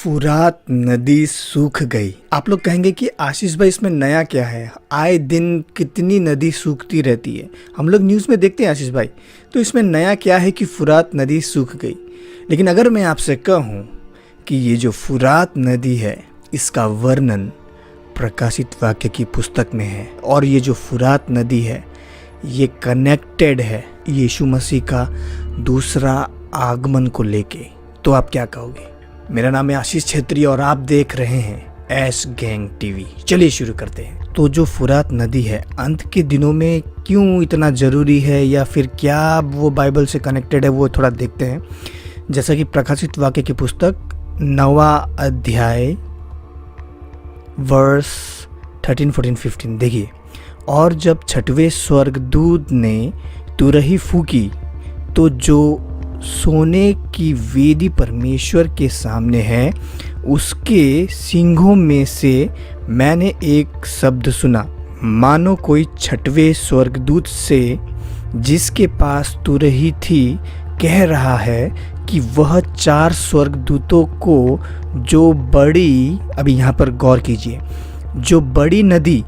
फुरात नदी सूख गई। आप लोग कहेंगे कि आशीष भाई इसमें नया क्या है, आए दिन कितनी नदी सूखती रहती है, हम लोग न्यूज़ में देखते हैं आशीष भाई, तो इसमें नया क्या है कि फुरात नदी सूख गई। लेकिन अगर मैं आपसे कहूँ कि ये जो फुरात नदी है इसका वर्णन प्रकाशित वाक्य की पुस्तक में है, और ये जो फुरात नदी है ये कनेक्टेड है यीशु मसीह का दूसरा आगमन को लेके, तो आप क्या कहोगे? मेरा नाम है आशीष छेत्री और आप देख रहे हैं एस गैंग टीवी। चलिए शुरू करते हैं। तो जो फुरात नदी है अंत के दिनों में क्यों इतना ज़रूरी है, या फिर क्या वो बाइबल से कनेक्टेड है, वो थोड़ा देखते हैं। जैसा कि प्रकाशित वाक्य की पुस्तक 9वां अध्याय वर्स 13, 14, 15 देखिए। और जब छठवें स्वर्गदूत ने तुरही फूकी तो जो सोने की वेदी परमेश्वर के सामने है उसके सींगों में से मैंने एक शब्द सुना, मानो कोई छठवें स्वर्गदूत से जिसके पास तुरही थी कह रहा है कि वह 4 स्वर्गदूतों को जो बड़ी, अभी यहाँ पर गौर कीजिए, जो बड़ी नदी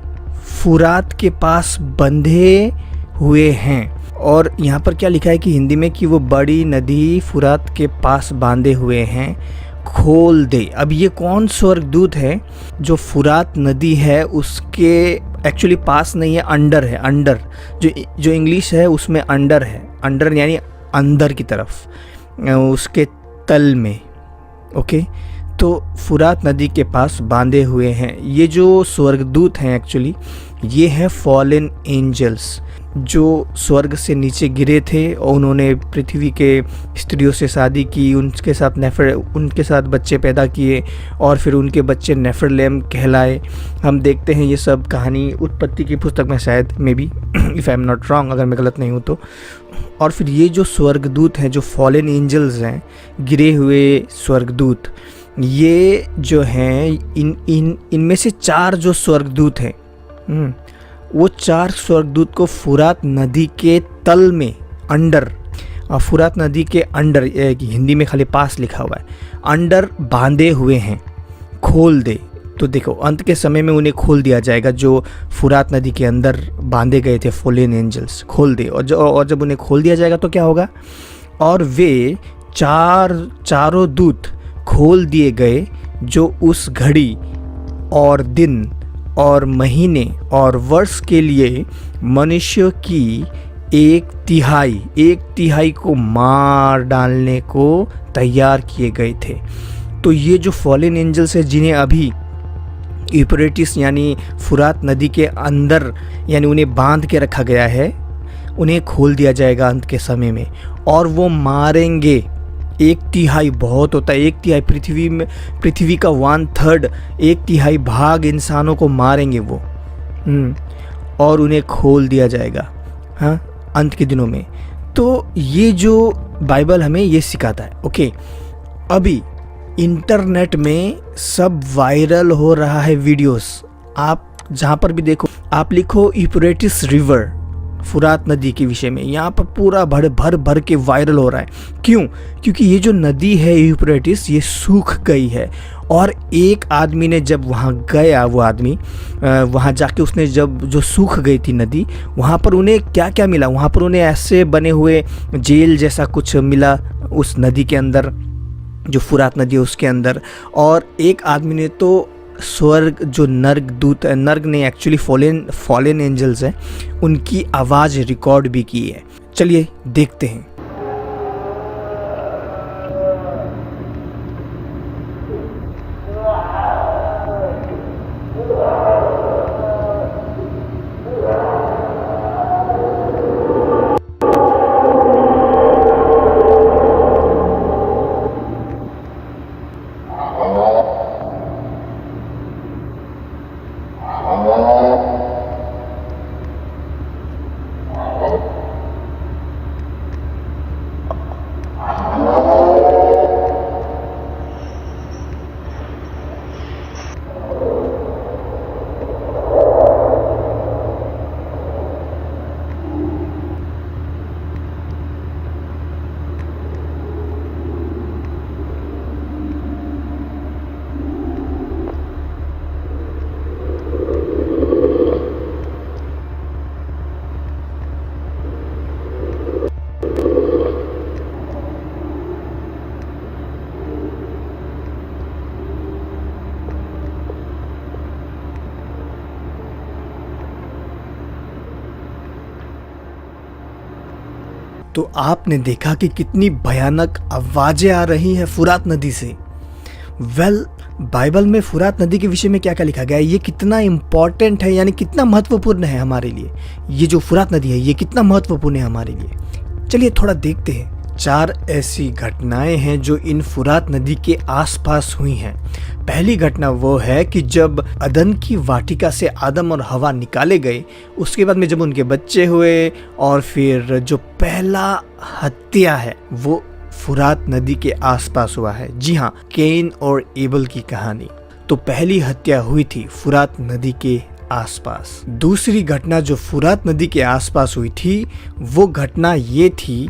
फुरात के पास बंधे हुए हैं। और यहाँ पर क्या लिखा है कि हिंदी में कि वो बड़ी नदी फुरात के पास बांधे हुए हैं, खोल दे। अब ये कौन स्वर्गदूत है? जो फुरात नदी है उसके एक्चुअली पास नहीं है, अंडर है। अंडर जो इंग्लिश है उसमें अंडर है, अंडर यानी अंदर की तरफ, उसके तल में। ओके, तो फुरात नदी के पास बांधे हुए हैं। ये जो स्वर्गदूत हैं एक्चुअली ये हैं फॉलन एंजल्स, जो स्वर्ग से नीचे गिरे थे और उन्होंने पृथ्वी के स्त्रियों से शादी की, उनके साथ बच्चे पैदा किए और फिर उनके बच्चे नेफरलेम कहलाए। हम देखते हैं ये सब कहानी उत्पत्ति की पुस्तक में, शायद may be if I am not wrong, अगर मैं गलत नहीं हूँ तो। और फिर ये जो स्वर्गदूत हैं, जो फॉलन एंजल्स हैं, गिरे हुए स्वर्गदूत, ये जो हैं इनमें से 4 जो स्वर्गदूत हैं, वो 4 स्वर्गदूत को फुरात नदी के तल में, अंडर, फुरात नदी के अंडर, हिंदी में खाली पास लिखा हुआ है, अंडर बांधे हुए हैं, खोल दे। तो देखो अंत के समय में उन्हें खोल दिया जाएगा, जो फुरात नदी के अंदर बांधे गए थे फॉलन एंजल्स, खोल दे। और जब उन्हें खोल दिया जाएगा तो क्या होगा? और वे चारों दूत खोल दिए गए जो उस घड़ी और दिन और महीने और वर्ष के लिए मनुष्य की 1/3 को मार डालने को तैयार किए गए थे। तो ये जो फॉलन एंजल्स है जिन्हें अभी यूफ्रेटिस यानी फुरात नदी के अंदर, यानी उन्हें बांध के रखा गया है, उन्हें खोल दिया जाएगा अंत के समय में, और वो मारेंगे 1/3, बहुत होता है 1/3, पृथ्वी का 1/3, 1/3 भाग इंसानों को मारेंगे वो, और उन्हें खोल दिया जाएगा अंत के दिनों में। तो ये जो बाइबल हमें ये सिखाता है। ओके, अभी इंटरनेट में सब वायरल हो रहा है वीडियोस, आप जहाँ पर भी देखो, आप लिखो यूफ्रेटिस रिवर, फुरात नदी के विषय में, यहाँ पर पूरा भर के वायरल हो रहा है। क्यों? क्योंकि ये जो नदी है यूफ्रेटिस ये सूख गई है। और एक आदमी ने जब वहाँ गया, वो आदमी वहाँ जाके उसने जो सूख गई थी नदी, वहाँ पर उन्हें क्या क्या मिला? वहाँ पर उन्हें ऐसे बने हुए जेल जैसा कुछ मिला उस नदी के अंदर, जो फुरात नदी है उसके अंदर। और एक आदमी ने तो स्वर्ग, जो नर्ग ने एक्चुअली फॉलन एंजल्स हैं, उनकी आवाज़ रिकॉर्ड भी की है। चलिए देखते हैं। तो आपने देखा कि कितनी भयानक आवाज़ें आ रही हैं फुरात नदी से। बाइबल में फुरात नदी के विषय में क्या क्या लिखा गया है, ये कितना इम्पॉर्टेंट है, यानी कितना महत्वपूर्ण है हमारे लिए। ये जो फुरात नदी है ये कितना महत्वपूर्ण है हमारे लिए। चलिए थोड़ा देखते हैं। 4 ऐसी घटनाएं हैं जो इन फुरात नदी के आसपास हुई हैं। पहली घटना वो है कि जब अदन की वाटिका से आदम और हवा निकाले गए, उसके बाद में जब उनके बच्चे हुए, और फिर जो पहला हत्या है वो फुरात नदी के आसपास हुआ है। जी हाँ, कैन और एबल की कहानी। तो पहली हत्या हुई थी फुरात नदी के आसपास। दूसरी घटना जो फुरात नदी के आसपास हुई थी वो घटना ये थी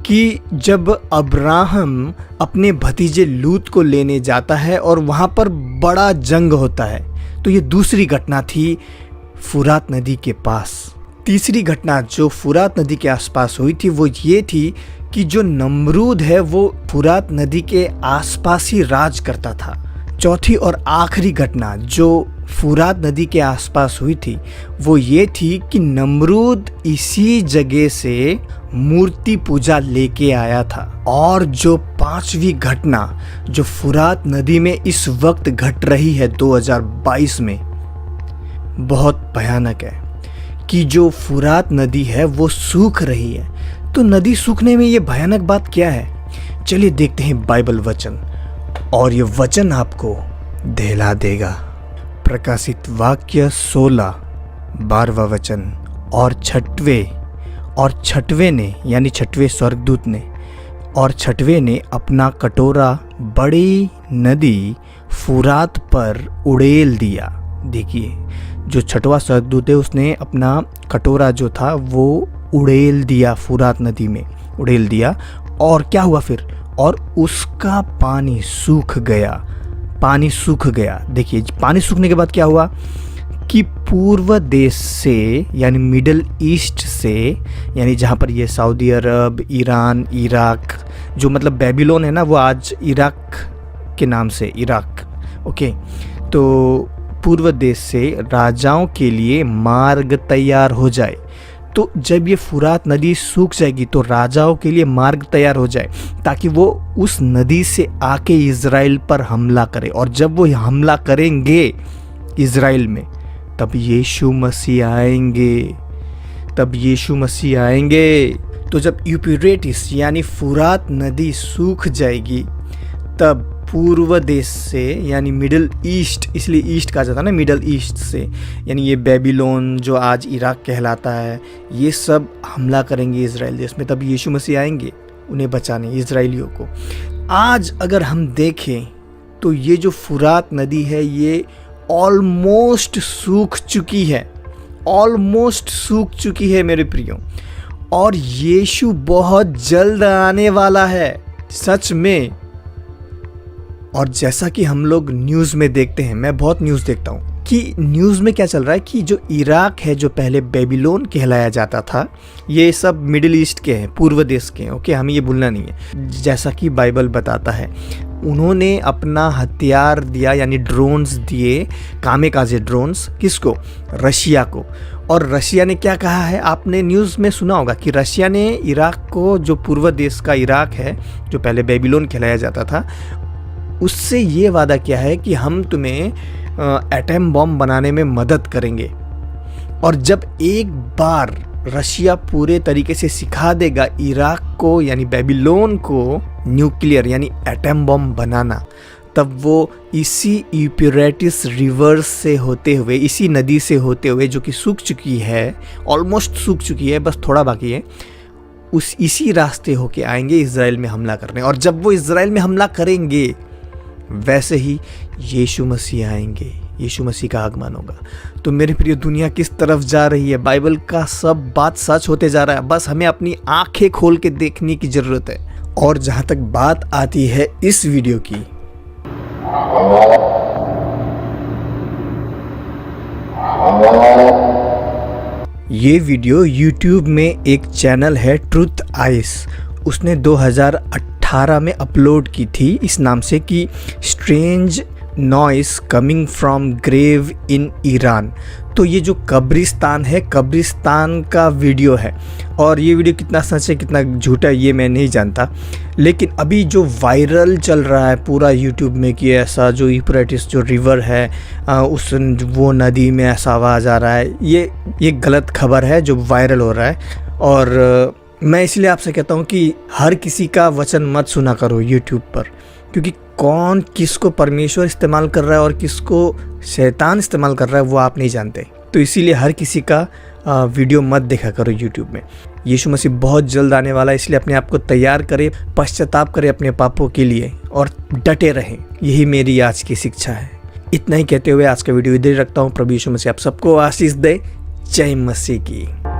कि जब अब्राहम अपने भतीजे लूत को लेने जाता है और वहाँ पर बड़ा जंग होता है। तो ये दूसरी घटना थी फुरात नदी के पास। तीसरी घटना जो फुरात नदी के आसपास हुई थी वो ये थी कि जो नमरूद है वो फुरात नदी के आसपास ही राज करता था। चौथी और आखिरी घटना जो फुरात नदी के आसपास हुई थी वो ये थी कि नमरूद इसी जगह से मूर्ति पूजा लेके आया था। और जो 5वीं घटना जो फुरात नदी में इस वक्त घट रही है 2022 में, बहुत भयानक है कि जो फुरात नदी है वो सूख रही है। तो नदी सूखने में ये भयानक बात क्या है, चलिए देखते हैं बाइबल वचन, और ये वचन आपको दहला देगा। प्रकाशित वाक्य 16 12वां वचन। और छठवें ने यानी 6वें स्वर्गदूत ने, और 6वें ने अपना कटोरा बड़ी नदी फुरात पर उड़ेल दिया। देखिए जो 6वां स्वर्गदूत है उसने अपना कटोरा जो था वो उड़ेल दिया, फुरात नदी में उड़ेल दिया। और क्या हुआ फिर, और उसका पानी सूख गया। देखिए पानी सूखने के बाद क्या हुआ कि पूर्व देश से यानी मिडल ईस्ट से, यानी जहाँ पर ये सऊदी अरब, ईरान, इराक, जो मतलब बेबीलोन है ना वो आज इराक के नाम से इराक, ओके। तो पूर्व देश से राजाओं के लिए मार्ग तैयार हो जाए। तो जब ये फुरात नदी सूख जाएगी तो राजाओं के लिए मार्ग तैयार हो जाए ताकि वो उस नदी से आके इज़राइल पर हमला करें। और जब वो हमला करेंगे इज़राइल में तब यीशु मसीह आएंगे। तो जब यूफ्रेटिस यानी फुरात नदी सूख जाएगी तब पूर्व देश से यानी मिडल ईस्ट, इसलिए ईस्ट कहा जाता है ना, मिडल ईस्ट से, यानी ये बेबीलोन जो आज इराक कहलाता है, ये सब हमला करेंगे इज़राइल देश में। तब यीशु मसीह आएंगे उन्हें बचाने, इज़राइलियों को। आज अगर हम देखें तो ये जो फुरात नदी है ये ऑलमोस्ट सूख चुकी है मेरे प्रियो। और यीशु बहुत जल्द आने वाला है, सच में। और जैसा कि हम लोग न्यूज़ में देखते हैं, मैं बहुत न्यूज़ देखता हूँ कि न्यूज़ में क्या चल रहा है कि जो इराक है जो पहले बेबीलोन कहलाया जाता था, ये सब मिडिल ईस्ट के हैं, पूर्व देश के हैं, ओके। हमें ये भूलना नहीं है। जैसा कि बाइबल बताता है, उन्होंने अपना हथियार दिया यानी ड्रोन्स दिए, कामेकाजे ड्रोन्स, किसको? रशिया को। और रशिया ने क्या कहा है, आपने न्यूज़ में सुना होगा कि रशिया ने इराक को, जो पूर्व देश का इराक है जो पहले बेबीलोन कहलाया जाता था, उससे ये वादा किया है कि हम तुम्हें एटम बॉम्ब बनाने में मदद करेंगे। और जब एक बार रशिया पूरे तरीके से सिखा देगा इराक को यानी बेबीलोन को न्यूक्लियर यानी एटम बॉम्ब बनाना, तब वो इसी यूफ्रेटिस रिवर से होते हुए, इसी नदी से होते हुए, जो कि सूख चुकी है, ऑलमोस्ट सूख चुकी है, बस थोड़ा बाकी है, इसी रास्ते होके आएंगे इज़राइल में हमला करने। और जब वो इज़राइल में हमला करेंगे वैसे ही यीशु मसीह आएंगे, यीशु मसीह का आगमन होगा। तो मेरे प्रिय, दुनिया किस तरफ जा रही है, बाइबल का सब बात सच होते जा रहा है, बस हमें अपनी आंखें खोल के देखने की ज़रूरत है। और जहाँ तक बात आती है इस वीडियो की, ये वीडियो YouTube में एक चैनल है ट्रुथ आइस, उसने 2018 में अपलोड की थी इस नाम से कि strange noise coming from grave in Iran. तो ये जो कब्रिस्तान है, कब्रिस्तान का वीडियो है, और ये वीडियो कितना सच है कितना झूठा है ये मैं नहीं जानता, लेकिन अभी जो वायरल चल रहा है पूरा यूट्यूब में कि ऐसा जो यूफ्रेटिस जो रिवर है वो नदी में ऐसा आवाज़ आ रहा है, ये गलत खबर है जो वायरल हो रहा है। और मैं इसलिए आपसे कहता हूँ कि हर किसी का वचन मत सुना करो यूट्यूब पर, क्योंकि कौन किसको परमेश्वर इस्तेमाल कर रहा है और किसको शैतान इस्तेमाल कर रहा है वो आप नहीं जानते। तो इसीलिए हर किसी का वीडियो मत देखा करो यूट्यूब में। यीशु मसीह बहुत जल्द आने वाला है, इसलिए अपने आप को तैयार करें, पश्चाताप करें अपने पापों के लिए और डटे रहें। यही मेरी आज की शिक्षा है। इतना ही कहते हुए आज का वीडियो इधर रखता हूँ। प्रभु यीशु मसीह आप सबको आशीष दे। जय मसीह की।